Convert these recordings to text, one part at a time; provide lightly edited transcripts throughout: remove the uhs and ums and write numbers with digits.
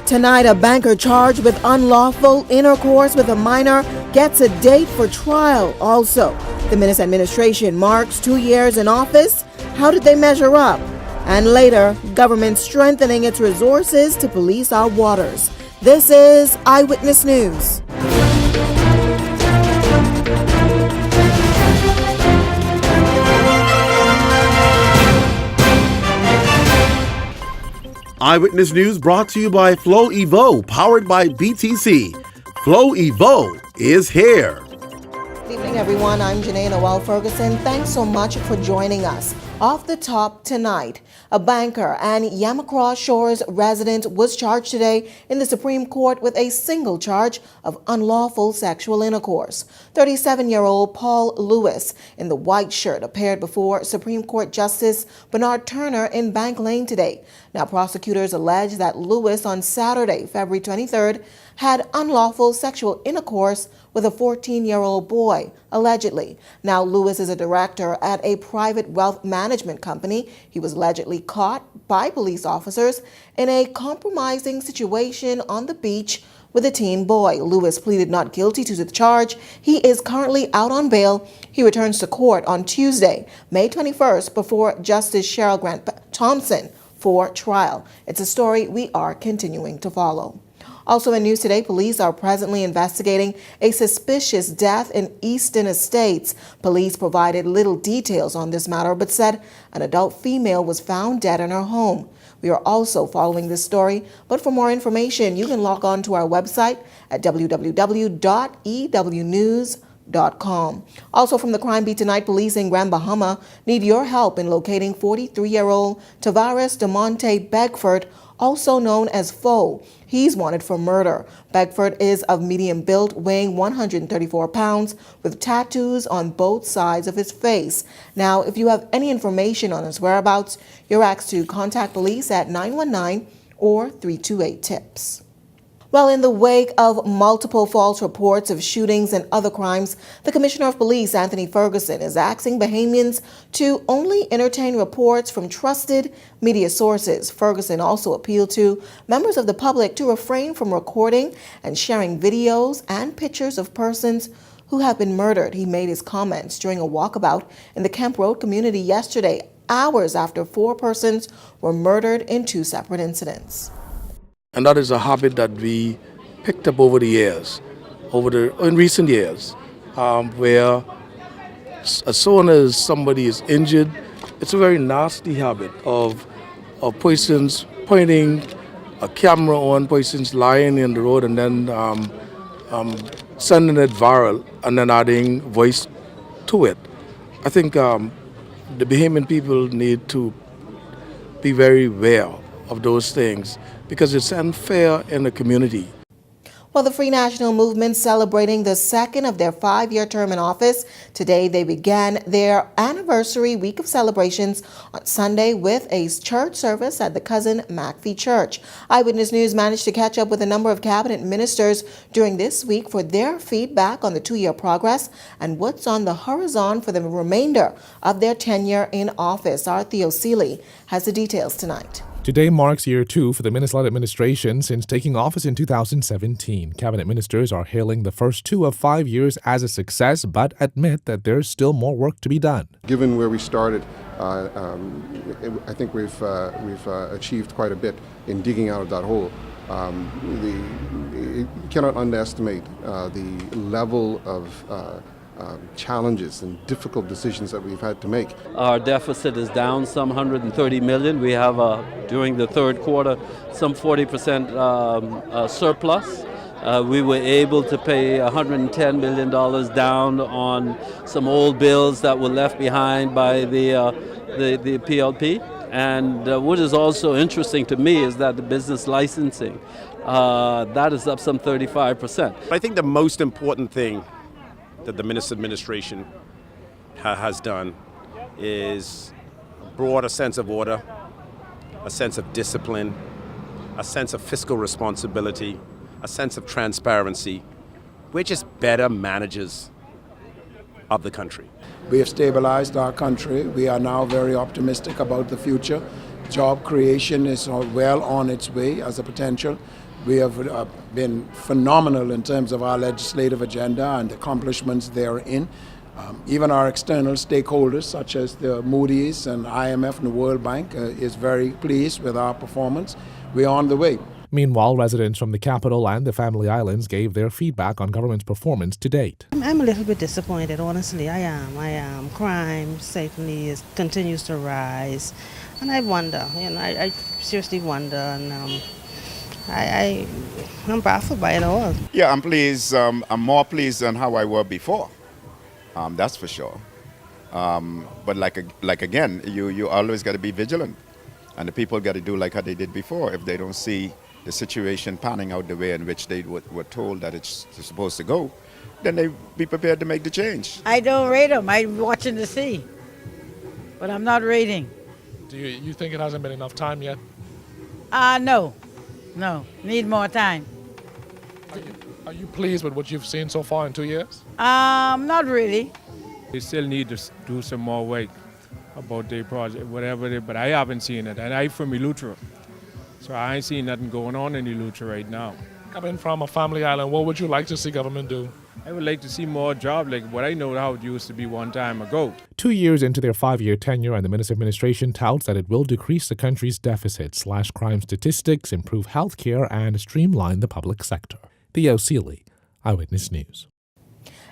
Tonight, a banker charged with unlawful intercourse with a minor gets a date for trial. Also, the Minnis administration marks 2 years in office. How did they measure up? And later, government strengthening its resources to police our waters. This is Eyewitness News. Eyewitness News brought to you by Flow Evo, powered by BTC. Flow Evo is here. Good evening, everyone. I'm Janae Noel Ferguson. Thanks so much for joining us. Off the top tonight, a banker and Yamacraw Shores resident was charged today in the Supreme Court with a single charge of unlawful sexual intercourse. 37-year-old Paul Lewis in the white shirt appeared before Supreme Court Justice Bernard Turner in Bank Lane today. Now, prosecutors allege that Lewis on Saturday, February 23rd, had unlawful sexual intercourse with a 14-year-old boy, allegedly. Now, Lewis is a director at a private wealth management company. He was allegedly caught by police officers in a compromising situation on the beach with a teen boy. Lewis pleaded not guilty to the charge. He is currently out on bail. He returns to court on Tuesday, May 21st, before Justice Cheryl Grant Thompson for trial. It's a story we are continuing to follow. Also in news today, police are presently investigating a suspicious death in Eastern Estates. Police provided little details on this matter, but said an adult female was found dead in her home. We are also following this story, but for more information, you can log on to our website at www.ewnews.com. Also from the Crime Beat tonight, police in Grand Bahama need your help in locating 43-year-old Tavares DeMonte Beckford, also known as Foe. He's wanted for murder. Beckford is of medium build, weighing 134 pounds, with tattoos on both sides of his face. Now, if you have any information on his whereabouts, you're asked to contact police at 919 or 328-TIPS. Well, in the wake of multiple false reports of shootings and other crimes, the Commissioner of Police, Anthony Ferguson, is asking Bahamians to only entertain reports from trusted media sources. Ferguson also appealed to members of the public to refrain from recording and sharing videos and pictures of persons who have been murdered. He made his comments during a walkabout in the Kemp Road community yesterday, hours after 4 persons were murdered in 2 separate incidents. And that is a habit that we picked up over the years, in recent years, where as soon as somebody is injured, it's a very nasty habit of persons pointing a camera on persons lying in the road and then sending it viral and then adding voice to it. I think the Bahamian people need to be very aware of those things, because it's unfair in the community. Well, the Free National Movement celebrating the second of their 5-year term in office. Today, they began their anniversary week of celebrations on Sunday with a church service at the Cousin McPhee Church. Eyewitness News managed to catch up with a number of cabinet ministers during this week for their feedback on the 2-year progress and what's on the horizon for the remainder of their tenure in office. Our Theo Seeley has the details tonight. Today marks year 2 for the Minnis-led administration since taking office in 2017. Cabinet ministers are hailing the first 2 of 5 years as a success, but admit that there's still more work to be done. Given where we started, I think we've achieved quite a bit in digging out of that hole. You cannot underestimate the level of challenges and difficult decisions that we've had to make. Our deficit is down some 130 million. We have, during the third quarter, some 40% surplus. We were able to pay $110 million down on some old bills that were left behind by the PLP. And what is also interesting to me is that the business licensing, that is up some 35%. I think the most important thing that the Minnis administration has done is brought a sense of order, a sense of discipline, a sense of fiscal responsibility, a sense of transparency. We're just better managers of the country. We have stabilized our country. We are now very optimistic about the future. Job creation is well on its way as a potential. We have been phenomenal in terms of our legislative agenda and accomplishments therein. Even our external stakeholders, such as the Moody's and IMF and the World Bank, is very pleased with our performance. We're on the way. Meanwhile, residents from the capital and the Family Islands gave their feedback on government's performance to date. I'm a little bit disappointed, honestly. I am. Crime certainly continues to rise. And I wonder, I seriously wonder, and I'm baffled by it all. Yeah, I'm pleased. I'm more pleased than how I were before. That's for sure. But like again, you always got to be vigilant, and the people got to do like how they did before. If they don't see the situation panning out the way in which they were told that it's supposed to go, then they be prepared to make the change. I don't rate them. I'm watching to see, but I'm not rating. Do you think it hasn't been enough time yet? No, need more time. Are you pleased with what you've seen so far in 2 years? Not really. They still need to do some more work about their project, but I haven't seen it. And I'm from Eleuthera, so I ain't seen nothing going on in Eleuthera right now. Coming from a family island, what would you like to see government do? I would like to see more jobs, like what I know how it used to be one time ago. 2 years into their 5-year tenure, and the Minister administration touts that it will decrease the country's deficit, slash crime statistics, improve health care, and streamline the public sector. Theo Seeley, Eyewitness News.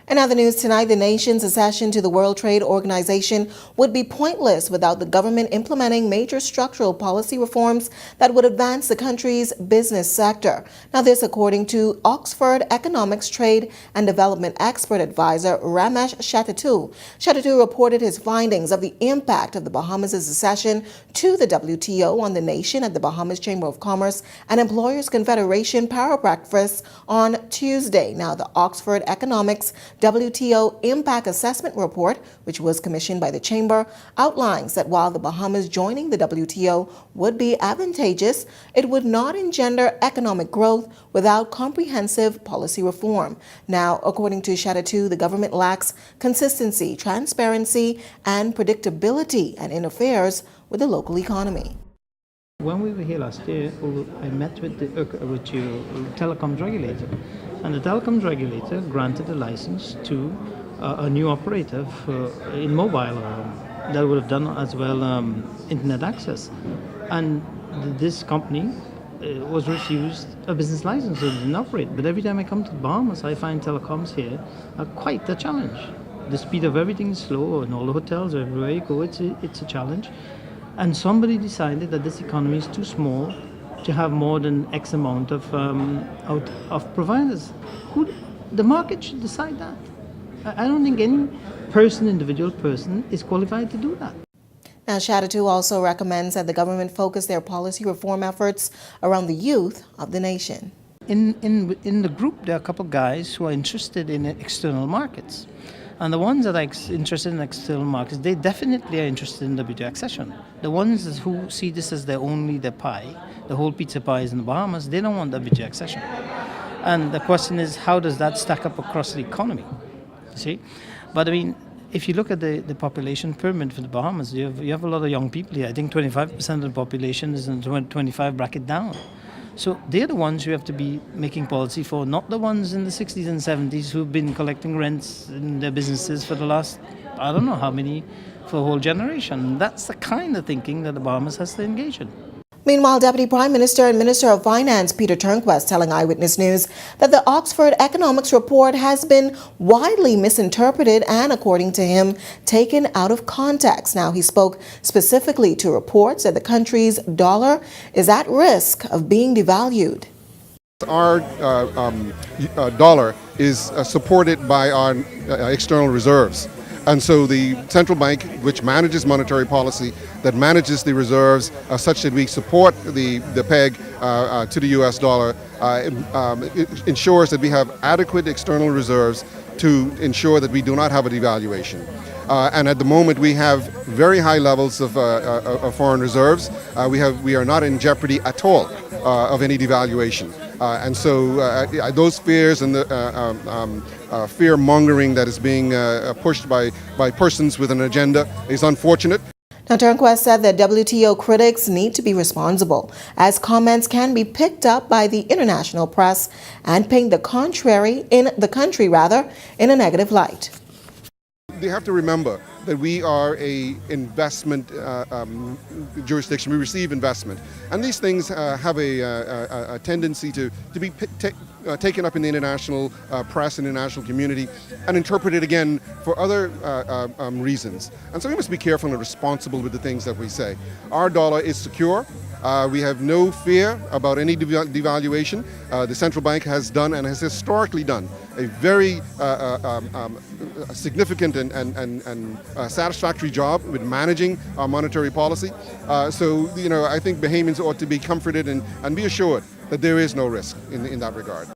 In other news tonight, the nation's accession to the World Trade Organization would be pointless without the government implementing major structural policy reforms that would advance the country's business sector. Now, this according to Oxford economics, trade and development expert advisor Ramesh Chatterjee. Chatterjee reported his findings of the impact of the Bahamas' accession to the WTO on the nation at the Bahamas Chamber of Commerce and Employers Confederation Power Breakfast on Tuesday. Now, the Oxford economics WTO Impact Assessment Report, which was commissioned by the Chamber, outlines that while the Bahamas joining the WTO would be advantageous, it would not engender economic growth without comprehensive policy reform. Now, according to Chatterjee, the government lacks consistency, transparency, and predictability and interferes with the local economy. When we were here last year, I met with your telecoms regulator, and the telecoms regulator granted a license to a new operator in mobile that would have done as well internet access. And this company was refused a business license, so it didn't operate. But every time I come to the Bahamas, I find telecoms here are quite a challenge. The speed of everything is slow, and all the hotels, everywhere you go, it's a challenge. And somebody decided that this economy is too small to have more than X amount of providers. The market should decide that. I don't think any individual person, is qualified to do that. Now, Chatterjee also recommends that the government focus their policy reform efforts around the youth of the nation. In the group, there are a couple of guys who are interested in external markets. And the ones that are interested in external markets, they definitely are interested in WTO accession. The ones who see this as their pie, the whole pizza pie is in the Bahamas, they don't want WTO accession. And the question is, how does that stack up across the economy? You see? But I mean, if you look at the population pyramid for the Bahamas, you have a lot of young people here. I think 25% of the population is in the 25 bracket down. So they're the ones who have to be making policy for, not the ones in the 60s and 70s who've been collecting rents in their businesses for the last, I don't know how many, for a whole generation. That's the kind of thinking that the Bahamas has to engage in. Meanwhile, Deputy Prime Minister and Minister of Finance Peter Turnquest telling Eyewitness News that the Oxford Economics Report has been widely misinterpreted and, according to him, taken out of context. Now, he spoke specifically to reports that the country's dollar is at risk of being devalued. Our dollar is supported by our external reserves. And so the central bank, which manages monetary policy, that manages the reserves such that we support the peg to the US dollar, it ensures that we have adequate external reserves to ensure that we do not have a devaluation. And at the moment we have very high levels of foreign reserves. We are not in jeopardy at all of any devaluation. And so those fears and the fear-mongering that is being pushed by persons with an agenda is unfortunate. Now, Turnquest said that WTO critics need to be responsible, as comments can be picked up by the international press and paint the country in a negative light. They have to remember that we are a investment jurisdiction. We receive investment, and these things have a tendency to be taken up in the international press and international community and interpreted again for other reasons. And so we must be careful and responsible with the things that we say. Our dollar is secure. We have no fear about any devaluation. The central bank has done and has historically done a very significant and satisfactory job with managing our monetary policy. So, I think Bahamians ought to be comforted and be assured that there is no risk in that regard.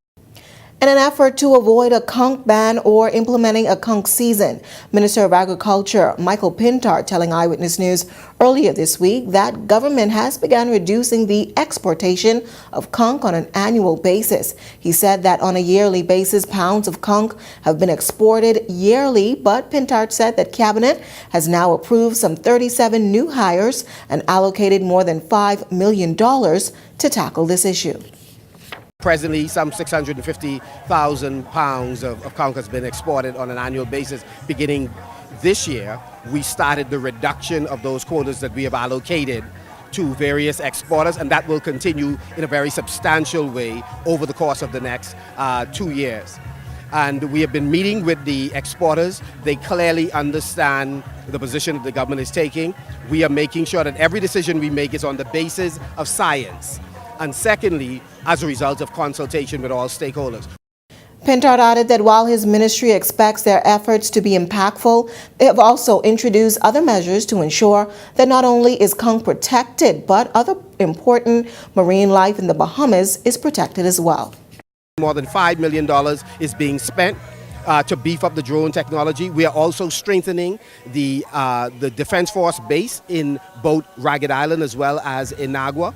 In an effort to avoid a conch ban or implementing a conch season, Minister of Agriculture Michael Pintard telling Eyewitness News earlier this week that government has begun reducing the exportation of conch on an annual basis. He said that on a yearly basis, pounds of conch have been exported yearly, but Pintard said that Cabinet has now approved some 37 new hires and allocated more than $5 million to tackle this issue. Presently, some 650,000 pounds of conch has been exported on an annual basis. Beginning this year, we started the reduction of those quotas that we have allocated to various exporters, and that will continue in a very substantial way over the course of the next 2 years. And we have been meeting with the exporters. They clearly understand the position that the government is taking. We are making sure that every decision we make is on the basis of science. And secondly, as a result of consultation with all stakeholders. Pintard added that while his ministry expects their efforts to be impactful, they have also introduced other measures to ensure that not only is conch protected, but other important marine life in the Bahamas is protected as well. More than $5 million is being spent to beef up the drone technology. We are also strengthening the Defense Force base in both Ragged Island as well as Inagua.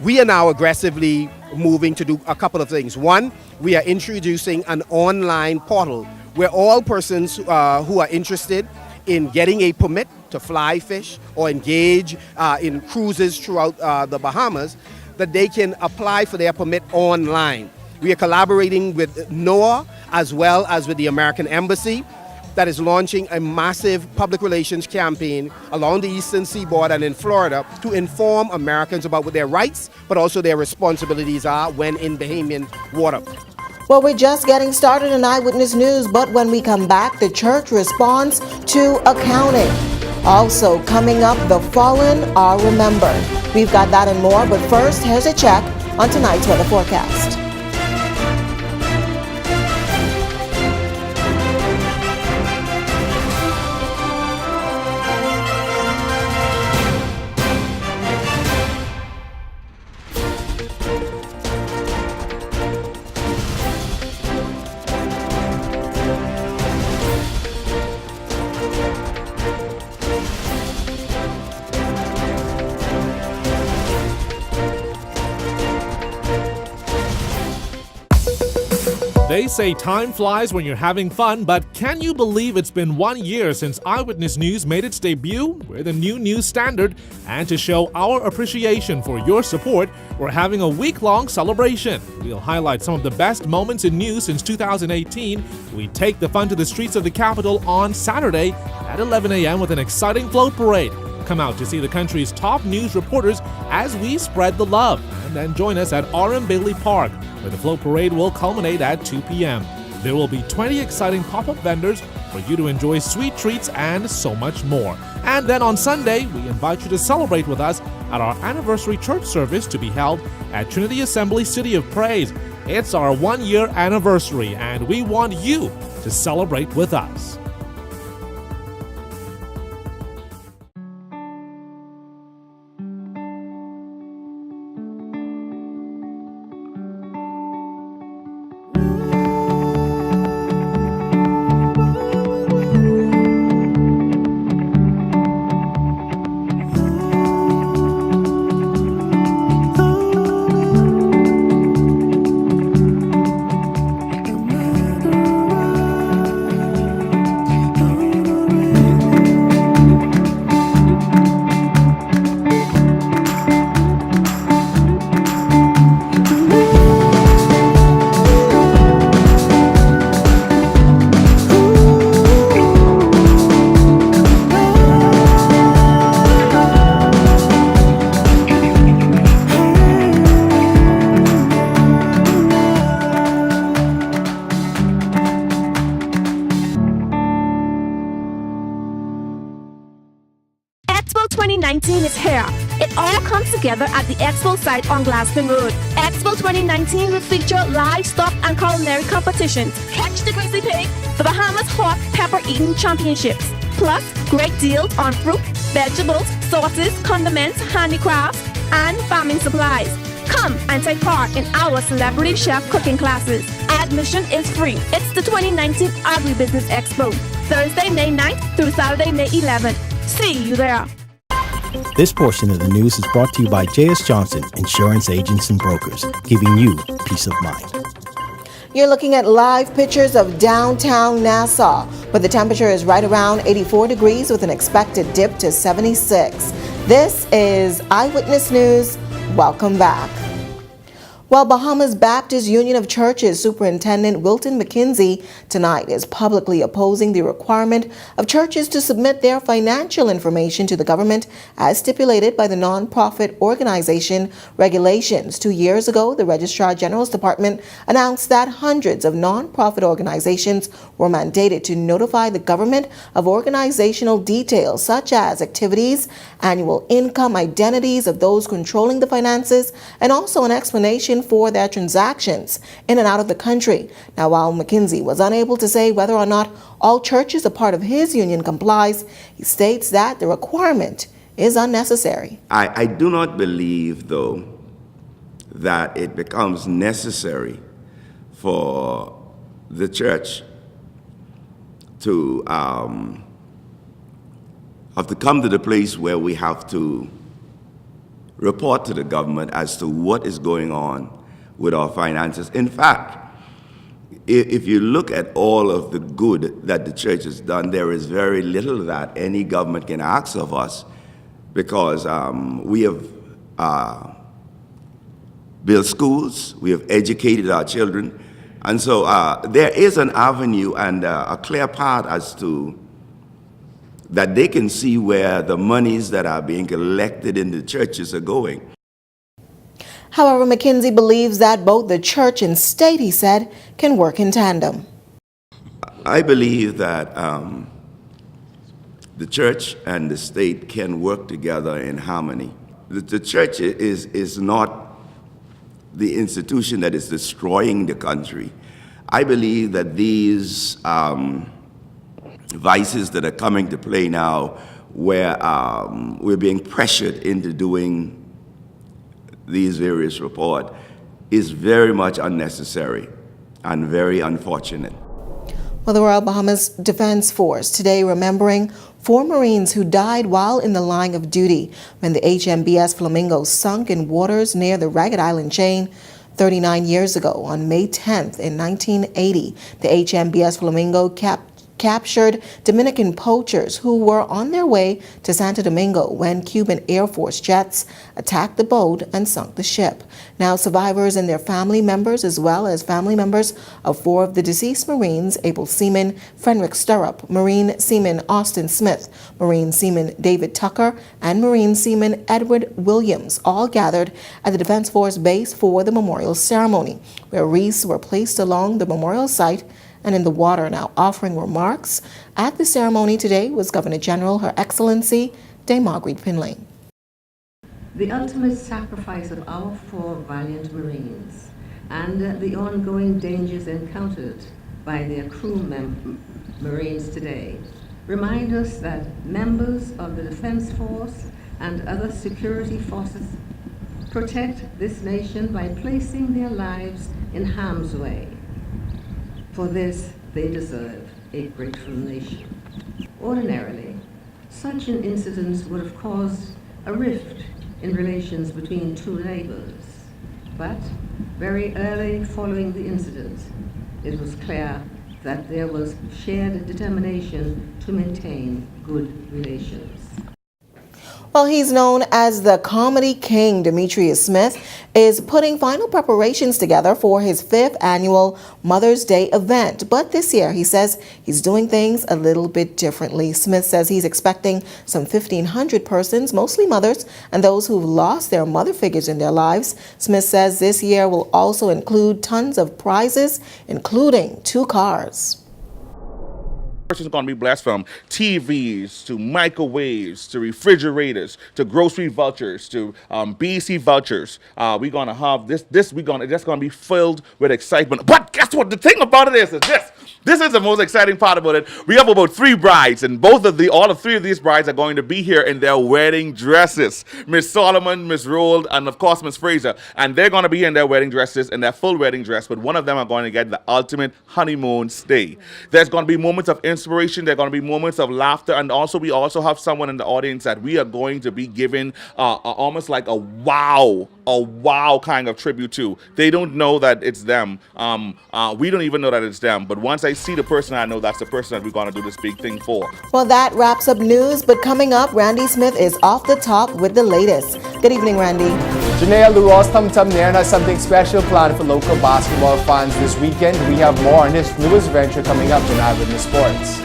We are now aggressively moving to do a couple of things. One, we are introducing an online portal where all persons who are interested in getting a permit to fly fish or engage in cruises throughout the Bahamas, that they can apply for their permit online. We are collaborating with NOAA as well as with the American Embassy that is launching a massive public relations campaign along the eastern seaboard and in Florida to inform Americans about what their rights but also their responsibilities are when in Bahamian water. Well, we're just getting started in Eyewitness News, but when we come back, the church responds to accounting. Also coming up, the fallen are remembered. We've got that and more, but first, here's a check on tonight's weather forecast. They say time flies when you're having fun, but can you believe it's been 1 year since Eyewitness News made its debut? We're the new news standard, and to show our appreciation for your support, we're having a week-long celebration. We'll highlight some of the best moments in news since 2018. We take the fun to the streets of the capital on Saturday at 11 a.m. with an exciting float parade. Come out to see the country's top news reporters as we spread the love. And then join us at R.M. Bailey Park, where the float parade will culminate at 2 p.m. There will be 20 exciting pop-up vendors for you to enjoy sweet treats and so much more. And then on Sunday, we invite you to celebrate with us at our anniversary church service to be held at Trinity Assembly City of Praise. It's our 1-year anniversary, and we want you to celebrate with us. 2019 is here. It all comes together at the Expo site on Glaston Road. Expo 2019 will feature livestock and culinary competitions. Catch the Grizzly Pig, the Bahamas Hot Pepper Eating Championships. Plus, great deals on fruit, vegetables, sauces, condiments, handicrafts, and farming supplies. Come and take part in our celebrity chef cooking classes. Admission is free. It's the 2019 Agribusiness Expo, Thursday, May 9th through Saturday, May 11th. See you there. This portion of the news is brought to you by J.S. Johnson, Insurance Agents and Brokers, giving you peace of mind. You're looking at live pictures of downtown Nassau, where the temperature is right around 84 degrees with an expected dip to 76. This is Eyewitness News. Welcome back. Well, Bahamas Baptist Union of Churches Superintendent Wilton McKenzie tonight is publicly opposing the requirement of churches to submit their financial information to the government as stipulated by the nonprofit organization regulations. 2 years ago, the Registrar General's Department announced that hundreds of nonprofit organizations were mandated to notify the government of organizational details such as activities, annual income, identities of those controlling the finances, and also an explanation for their transactions in and out of the country. Now, while McKenzie was unable to say whether or not all churches a part of his union complies, he states that the requirement is unnecessary. I do not believe, though, that it becomes necessary for the church to have to come to the place where we have to report to the government as to what is going on with our finances. In fact, if you look at all of the good that the church has done, there is very little that any government can ask of us because we have built schools, we have educated our children, and so there is an avenue and a clear path as to that they can see where the monies that are being collected in the churches are going. However, McKenzie believes that both the church and state, he said, can work in tandem. I believe that the church and the state can work together in harmony. The church is not the institution that is destroying the country. I believe that these vices that are coming to play now, where we're being pressured into doing these various reports, is very much unnecessary and very unfortunate. Well, the Royal Bahamas Defense Force today remembering 4 Marines who died while in the line of duty when the HMBS Flamingo sunk in waters near the Ragged Island chain 39 years ago. On May 10th in 1980, the HMBS Flamingo captured Dominican poachers who were on their way to Santo Domingo when Cuban Air Force jets attacked the boat and sunk the ship. Now, survivors and their family members, as well as family members of 4 of the deceased Marines, Able Seaman Fenric Stirrup, Marine Seaman Austin Smith, Marine Seaman David Tucker, and Marine Seaman Edward Williams, all gathered at the Defense Force base for the memorial ceremony, where wreaths were placed along the memorial site and in the water. Now, offering remarks at the ceremony today was Governor General Her Excellency Dame Marguerite Finlay. The ultimate sacrifice of our 4 valiant Marines and the ongoing dangers encountered by their crew Marines today remind us that members of the Defense Force and other security forces protect this nation by placing their lives in harm's way. For this, they deserve a grateful nation. Ordinarily, such an incident would have caused a rift in relations between 2 neighbors. But very early following the incident, it was clear that there was shared determination to maintain good relations. Well, he's known as the Comedy King. Demetrius Smith is putting final preparations together for his 5th annual Mother's Day event. But this year, he says he's doing things a little bit differently. Smith says he's expecting some 1,500 persons, mostly mothers, and those who've lost their mother figures in their lives. Smith says this year will also include tons of prizes, including 2 cars. person's going to be blessed from TVs to microwaves to refrigerators to grocery vouchers to BC vouchers. We're going to have that's going to be filled with excitement. But guess what? The thing about it is this. This is the most exciting part about it. We have about 3 brides, and all the 3 of these brides are going to be here in their wedding dresses. Miss Solomon, Miss Rold, and of course Miss Fraser. And they're going to be in their wedding dresses, in their full wedding dress, but one of them are going to get the ultimate honeymoon stay. There's going to be moments of inspiration. There are going to be moments of laughter, and also we also have someone in the audience that we are going to be giving almost like a wow kind of tribute to. They don't know that it's them. We don't even know that it's them. But once I see the person, I know that's the person that we're going to do this big thing for. Well, that wraps up news, but coming up, Randy Smith is off the top with the latest. Good evening, Randy. Janelle Luros Tum Tum Nairn has something special planned for local basketball fans this weekend. We have more on his newest venture coming up in Eyewitness Sports.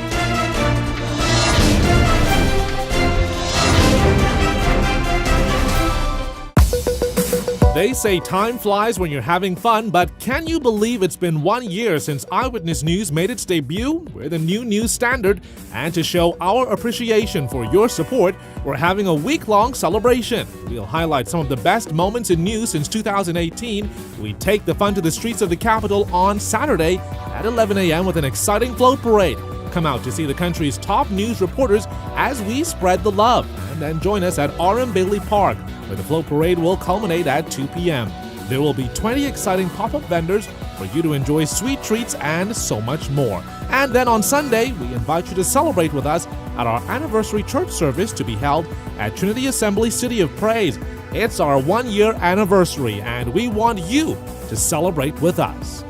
They say time flies when you're having fun, but can you believe it's been 1 year since Eyewitness News made its debut? We're the new news standard, and to show our appreciation for your support, we're having a week-long celebration. We'll highlight some of the best moments in news since 2018. We take the fun to the streets of the capital on Saturday at 11 a.m. with an exciting float parade. Come out to see the country's top news reporters as we spread the love. And then join us at R.M. Bailey Park, where the float parade will culminate at 2 p.m. There will be 20 exciting pop-up vendors for you to enjoy sweet treats and so much more. And then on Sunday, we invite you to celebrate with us at our anniversary church service to be held at Trinity Assembly City of Praise. It's our 1-year anniversary, and we want you to celebrate with us.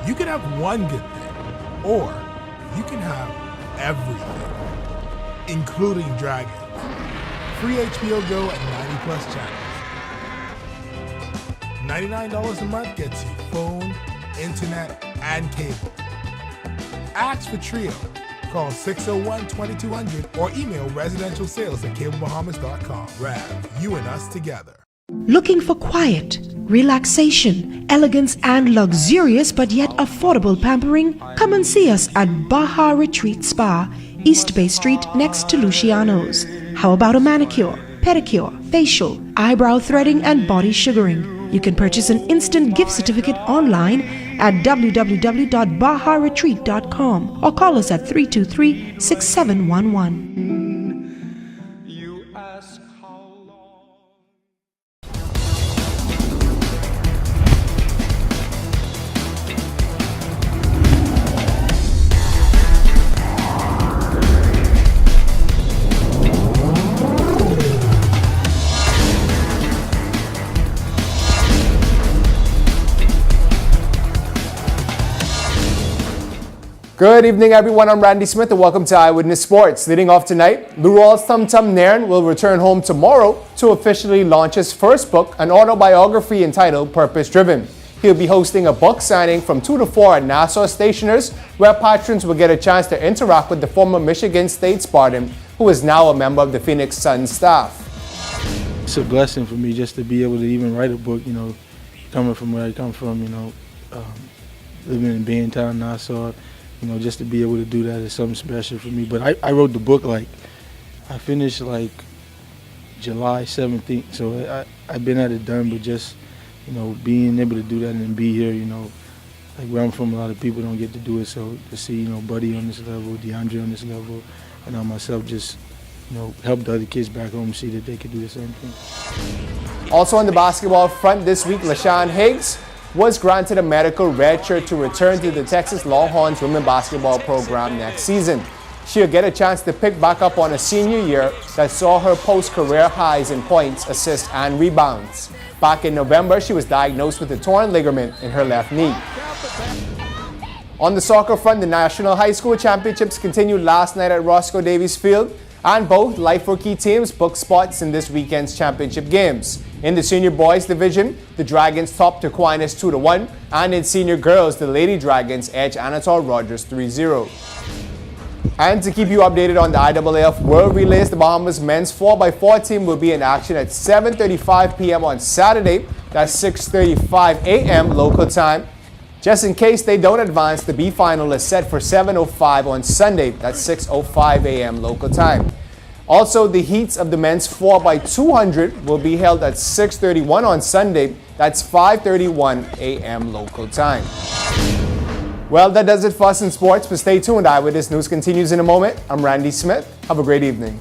You can have one good thing, or you can have everything, including dragons. Free HBO Go and 90+ channels. $99 a month gets you phone, internet, and cable. Ask for Trio. Call 601-2200 or email residentialsales@cablebahamas.com. Rev, you and us together. Looking for quiet, relaxation, elegance, and luxurious but yet affordable pampering? Come and see us at Baja Retreat Spa, East Bay Street next to Luciano's. How about a manicure, pedicure, facial, eyebrow threading, and body sugaring? You can purchase an instant gift certificate online at www.bajaretreat.com or call us at 323-6711. Good evening, everyone. I'm Randy Smith, and welcome to Eyewitness Sports. Leading off tonight, Lural's Tum Tum Nairn will return home tomorrow to officially launch his first book, an autobiography entitled Purpose Driven. He'll be hosting a book signing from 2 to 4 at Nassau Stationers, where patrons will get a chance to interact with the former Michigan State Spartan, who is now a member of the Phoenix Suns staff. It's a blessing for me just to be able to even write a book, coming from where I come from, living in Baintown, Nassau. Just to be able to do that is something special for me. But I wrote the book I finished July 17th. So I've been at it done, but just, being able to do that and be here, where I'm from, a lot of people don't get to do it. So to see, Buddy on this level, DeAndre on this level, and I myself just, help the other kids back home see that they could do the same thing. Also on the basketball front this week, LaShawn Higgs was granted a medical red shirt to return to the Texas Longhorns women basketball program next season. She'll get a chance to pick back up on a senior year that saw her post career highs in points, assists, and rebounds. Back in November, she was diagnosed with a torn ligament in her left knee. On the soccer front, the National High School Championships continued last night at Roscoe Davies Field, and both Life Rookie teams booked spots in this weekend's championship games. In the senior boys division, the Dragons topped Aquinas 2-1, and in senior girls, the Lady Dragons edged Anatole Rogers 3-0. And to keep you updated on the IAAF World Relays, the Bahamas men's 4x4 team will be in action at 7:35 p.m. on Saturday. That's 6:35 a.m. local time. Just in case they don't advance, the B final is set for 7:05 on Sunday. That's 6:05 a.m. local time. Also, the heats of the men's 4x200 will be held at 6:31 on Sunday. That's 5:31 a.m. local time. Well, that does it for us in sports, but stay tuned. Eyewitness News continues in a moment. I'm Randy Smith. Have a great evening.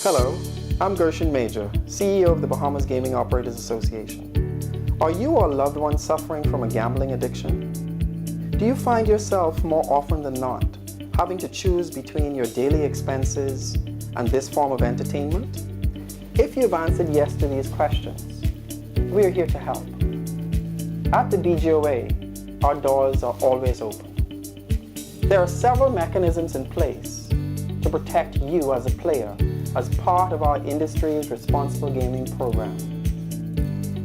Hello, I'm Gershon Major, CEO of the Bahamas Gaming Operators Association. Are you or a loved one suffering from a gambling addiction? Do you find yourself more often than not having to choose between your daily expenses and this form of entertainment? If you've answered yes to these questions, we are here to help. At the BGOA, our doors are always open. There are several mechanisms in place to protect you as a player as part of our industry's responsible gaming program.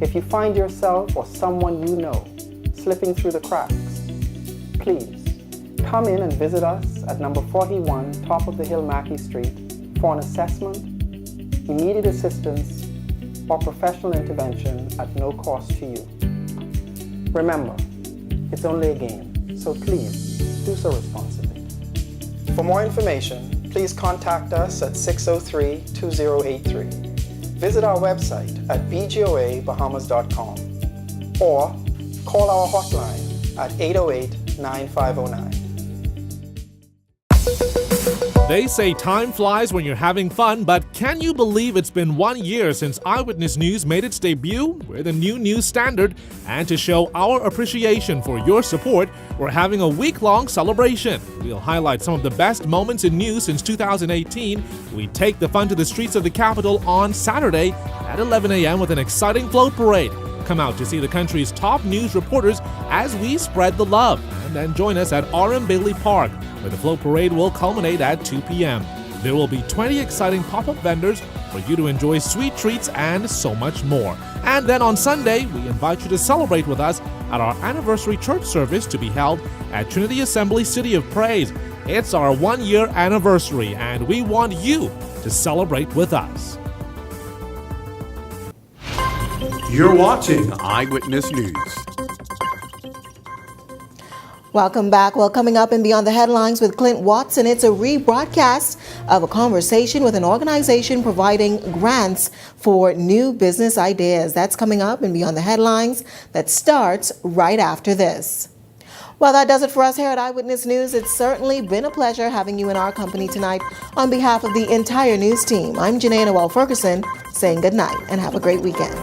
If you find yourself or someone you know slipping through the cracks, please come in and visit us at number 41 Top of the Hill Mackey Street for an assessment, immediate assistance, or professional intervention at no cost to you. Remember, it's only a game, so please do so responsibly. For more information, please contact us at 603-2083. Visit our website at bgoabahamas.com or call our hotline at 808-9509. They say time flies when you're having fun, but can you believe it's been 1 year since Eyewitness News made its debut? We're the new news standard, and to show our appreciation for your support, we're having a week-long celebration. We'll highlight some of the best moments in news since 2018. We take the fun to the streets of the capital on Saturday at 11 a.m. with an exciting float parade. Come out to see the country's top news reporters as we spread the love. And then join us at R.M. Bailey Park, where the float parade will culminate at 2 p.m. There will be 20 exciting pop-up vendors for you to enjoy sweet treats and so much more. And then on Sunday, we invite you to celebrate with us at our anniversary church service to be held at Trinity Assembly City of Praise. It's our 1-year anniversary, and we want you to celebrate with us. You're watching Eyewitness News. Welcome back. Well, coming up and Beyond the Headlines with Clint Watson, it's a rebroadcast of a conversation with an organization providing grants for new business ideas. That's coming up and Beyond the Headlines. That starts right after this. Well, that does it for us here at Eyewitness News. It's certainly been a pleasure having you in our company tonight. On behalf of the entire news team, I'm Janae Noel Ferguson saying good night and have a great weekend.